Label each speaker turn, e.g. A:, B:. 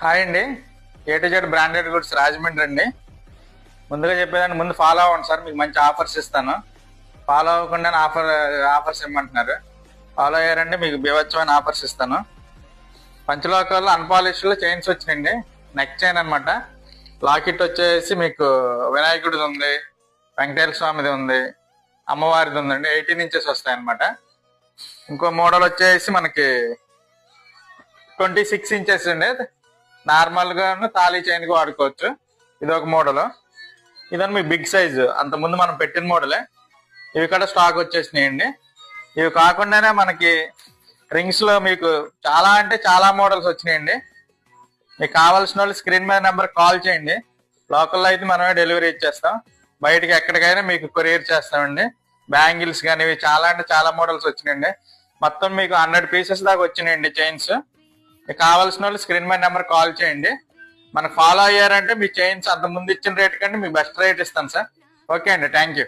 A: Hi అండి. A to Z branded goods Rajahmundry అండి. ముందుగా చెప్పేదాన్ని ముందు ఫాలో అవ్వండి సార్, మీకు మంచి ఆఫర్స్ ఇస్తాను. ఫాలో అవ్వకుండా ఆఫర్స్ ఇమ్మంటున్నారు. ఫాలో అయ్యారంటే మీకు బీభత్సమైన ఆఫర్స్ ఇస్తాను. పంచలోకాల్లో అన్పాలిష్లో చైన్స్ వచ్చినాయండి. నెక్ చైన్ అనమాట. లాకెట్ వచ్చేసి మీకు వినాయకుడిది ఉంది, వెంకటేశ్వర స్వామిది ఉంది, అమ్మవారిది ఉందండి. 18 ఇంచెస్ వస్తాయి అనమాట. ఇంకో మోడల్ వచ్చేసి మనకి 26 ఇంచెస్ అండి. నార్మల్ గా తాళీ చైన్ కి వాడుకోవచ్చు. ఇది ఒక మోడల్. ఇదని మీ బిగ్ సైజు, అంత ముందు మనం పెట్టిన మోడలే. ఇవి కూడా స్టాక్ వచ్చేసినాయండి. ఇవి కాకుండానే మనకి రింగ్స్ లో మీకు చాలా అంటే చాలా మోడల్స్ వచ్చినాయండి. మీకు కావాల్సిన వాళ్ళు స్క్రీన్ మీద నెంబర్ కాల్ చేయండి. లోకల్లో అయితే మనమే డెలివరీ ఇచ్చేస్తాం. బయటకి ఎక్కడికైనా మీకు కొరియర్ చేస్తామండి. బ్యాంగిల్స్ కానీ ఇవి చాలా అంటే చాలా మోడల్స్ వచ్చినాయండి. మొత్తం మీకు 100 పీసెస్ దాకా వచ్చినాయండి చైన్స్. మీకు కావాల్సిన వాళ్ళు స్క్రీన్ మీద నెంబర్ కాల్ చేయండి. మనకు ఫాలో అయ్యారంటే మీ చైన్స్ అంత ముందు ఇచ్చిన రేట్ కంటే మీకు బెస్ట్ రేట్ ఇస్తాను సార్. ఓకే అండి, థ్యాంక్ యూ.